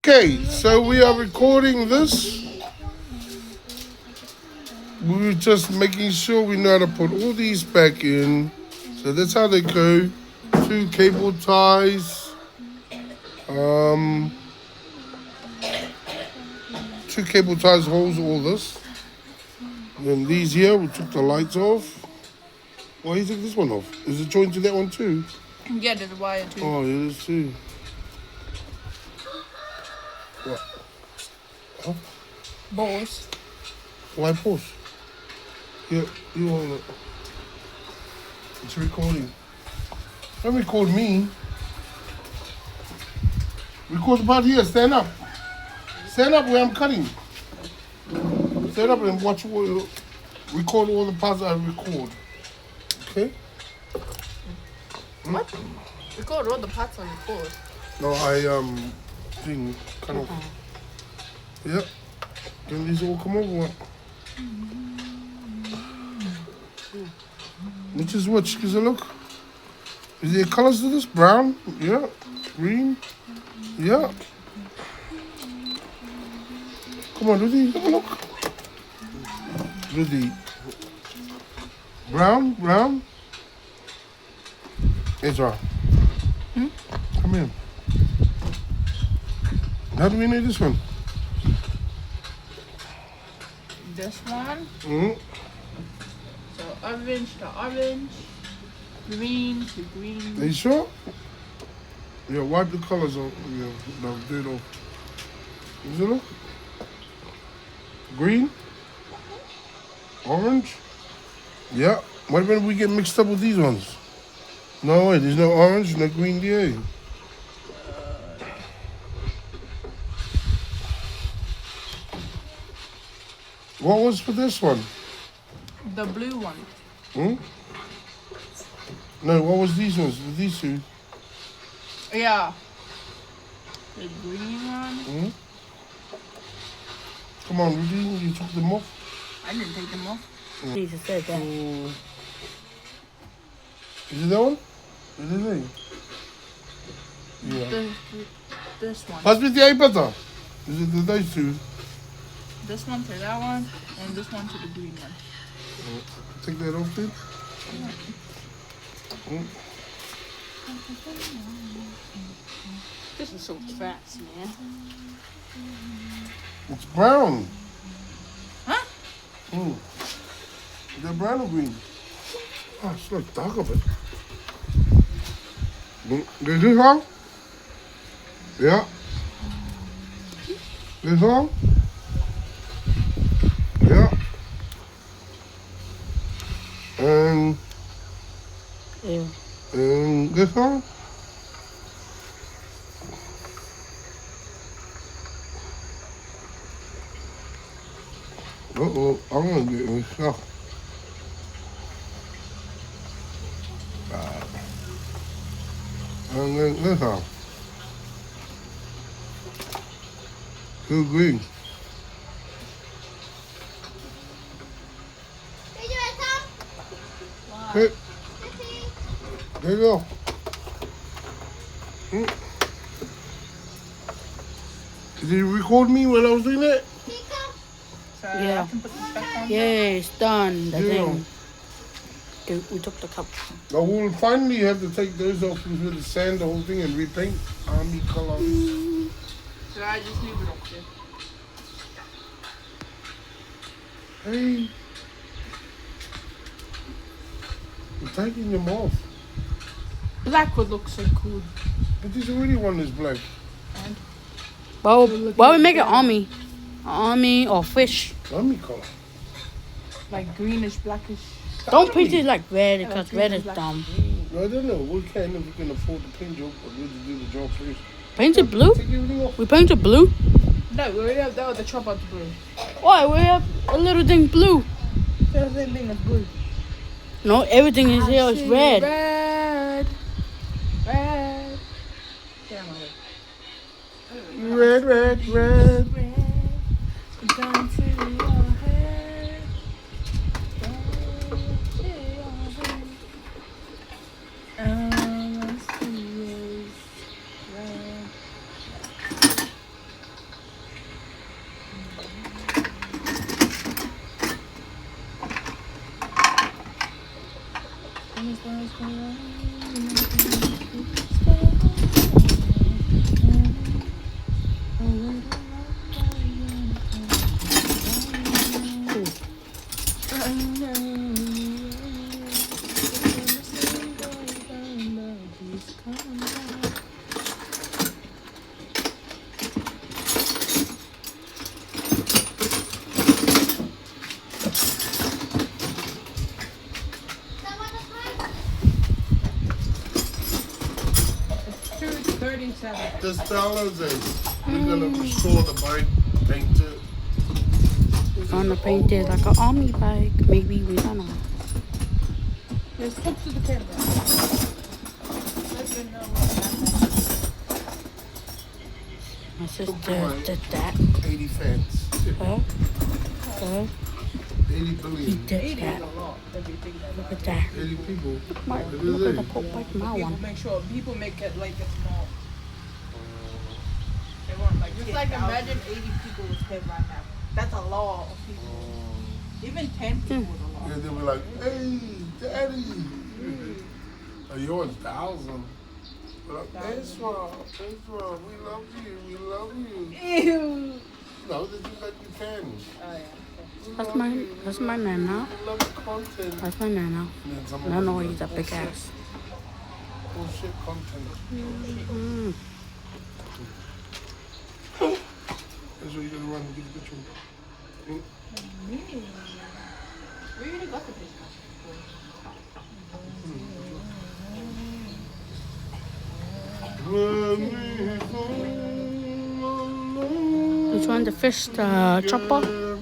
Okay, so we are recording this. We were just making sure we know how to put all these back in. So that's how they go. Two cable ties. Um, two cable ties holds all this. Then these here, we took the lights off. Why you took this one off? Is it joined to that one too? Yeah, there's a wire too. Oh, yeah, there's too. What? Huh? Balls. Why pause? Yeah, you hold it. It's recording. Don't record me. Record about here. Stand up. Stand up where I'm cutting. Stand up and watch. Record all the parts I record. Okay? What? Record all the parts on record. No, thing kind of. Yep. Then these all come over. Which is which? Gives a look. Is there colors to this? Brown? Yeah. Green? Yeah. Come on, Rudy, have a look. Rudy. Brown? Ezra. Come here. How do we need this one? This one. Mm-hmm. So orange to orange. Green to green. Are you sure? Yeah, wipe the colors off. Yeah, no, do it off. Is it look? Green? Orange? Yeah. What when we get mixed up with these ones? No way, there's no orange, no green DA. What was for this one? The blue one. No, what was these ones? These two? Yeah. The green one. Come on, Rudy, you took them off? I didn't take them off. Jesus said that. Is it that one? Is it that? Yeah. This one. Pass me the iPad. Is it those two? This one to that one, and this one to the green one. Take that off, please. This is so fast, man. It's brown. Huh? Is that brown or green? Oh, it's like dark of it. Is this all? Yeah. This all? Yeah. And Yeah. this all? Uh-oh, I'm gonna get this stuff. And then this all. Two green. Okay. There you go. Did you record me when I was doing that? So Yeah. I can put this back on. Yay, it's done. The Yeah. thing. We took the cup. I will finally have to take those off with the sand, the whole thing, and repaint army colors. So I just leave it up there. Hey. You're taking them off. Black would look so cool. But this already one is black. And Why we make an army? Army or fish? Army color. like greenish, blackish. Don't paint it like red because green red and is black. dumb. I don't know. We can't if we can afford the paint job, but we'll do the job first. Paint it blue? Take everything off. We paint it blue? No, we already have that with the chop out the blue. Why? We have a little thing blue. The same thing as blue. No, everything is here is red. Red. Red. Get out of my way. Red, red, red. Red. Down to your head. Down to your head. All I see is red. $2.37. This dollars is we're gonna restore the bike, paint it. We're gonna paint it like an army bike. Maybe we don't know. Let's talk to the camera. Let them know what happened. My sister Right. did that. 80 fans. Huh? Huh? 80 He billion. did 80 that. is a lot. If you think Look about at it. that. 80 people. My, It look at is the it. pop like my People one. make sure people make it like it's small. They want like just like imagine 80 people with him right now. That's a lot of people. Even 10 people is a lot. Yeah, they were like, hey, daddy. Oh, you're 1,000. We're like, Ezra, we love you, we love you. Ew. No, they do like you can. Oh yeah. That's my nana. We love the content. That's my nana. And then someone No, no, was he's a like, big bullshit. ass. Bullshit content. Mm. Ezra, you're gonna run and get the picture. We already got the picture. Which one? The fish chopper?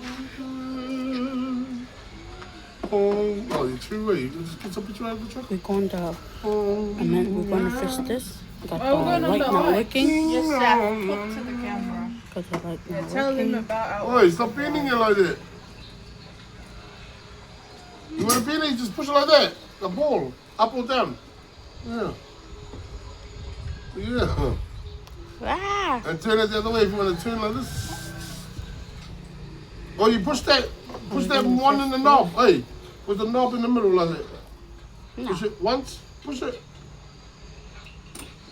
Oh, you're too late. Just get some picture out of the truck. We're going to, and then we're going to fish this. Got the Oh, we're gonna light know not what? working. Just talk to the camera. Because the light Yeah, not tell them working. about our. Oi, stop painting it like that. You want to paint it, just push it like that. The ball, up or down. Yeah. Yeah. Ah! And turn it the other way if you want to turn like this. Oh, you push that one in the knob. Hey, with the knob in the middle like that. No. Push it once, push it.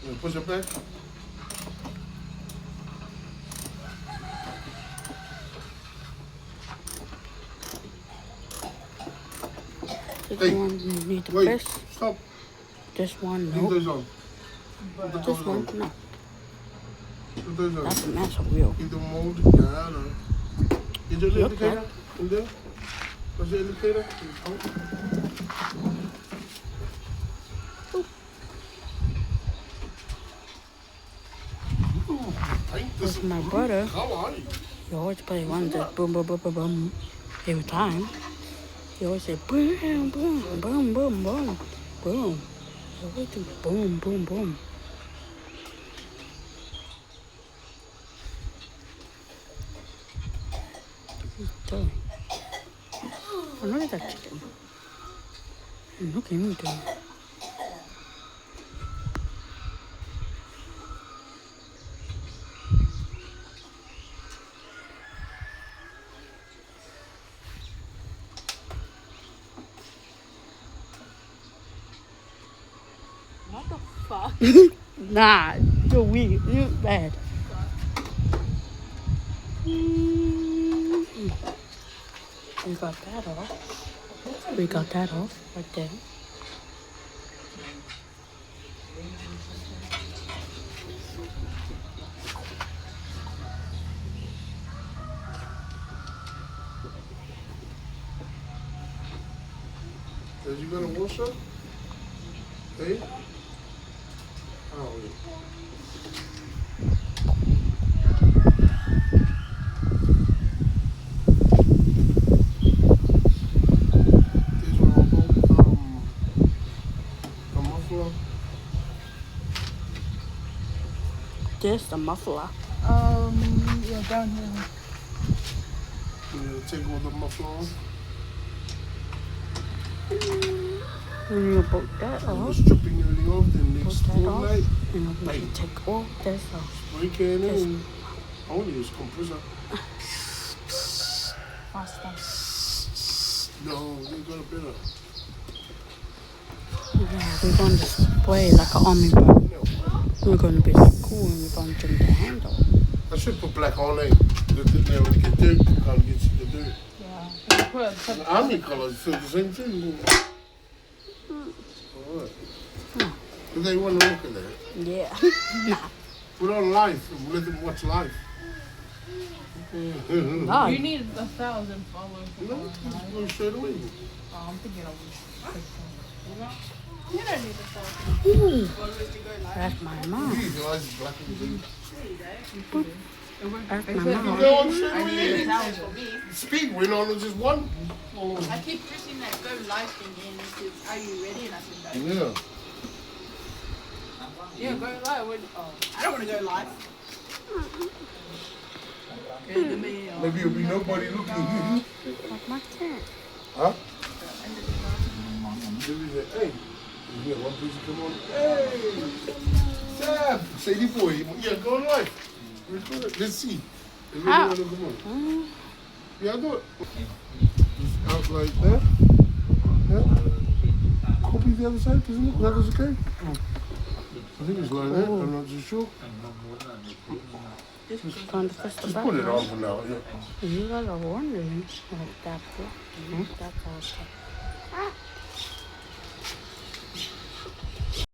Yeah, push it back. This Hey, one you need to Wait, press. stop. This one, Leave no. those on. Put the This toes one, on. no. Put those on. That's a massive wheel. Keep them mold. Yeah, I know. Is your Look indicator like- in there? What's your indicator? This is my brother. Color. He always play one that boom, boom, boom, boom, boom every time. He always say boom, boom, boom, boom, boom, boom. He always do boom, boom, boom. He's doing. Oh, look at that chicken. Look at him doing. What the fuck? Nah, you're weak. You're bad. We got that off. We got that off right there. Are you gonna wash it? Hey? Oh, yeah. These were all the muffler. This the muffler. Yeah, down here. Yeah, take all the muffler off. When you put that And we're off, stripping everything off. Then put next that full off, night, and then you take all this off. spray can in. I want to use compressor. Faster. No, they got a better. Yeah, we're going to display like an army boat. We're going to be like cool and we're going to jump the handle. I should put black on there. There when you get dirt, you can't get the dirt. Yeah. You put The army colors feel the same thing. Alright. Because they want to look at that. Yeah. Put on life and let them watch life. God. You need 1,000 followers. No, just go straight away. Oh, I'm thinking of you don't need 1,000 Ooh, followers to go live. that's my mom. Please, your eyes is black and blue. That's my You mom. go on straight I need away. 1,000. Speed went on with just one. I keep pressing that go live thing and it says, are you ready? And I said, no. Yeah. Yeah, go live. Oh, I don't want to go live. Maybe it'll be nobody looking. Like my cat. Huh? Hey, you got one person come on. Hey, Sam, Sadie boy, yeah, go on live. Record it. Let's see. If How? anyone will come on. Yeah, I do it. Just out like that. Yeah. Copy the other side, isn't it? That is okay. I think it's like that. I'm not too sure. Just trying to push the Just put it button. on for now. Yeah. You got a warning like that. That's okay.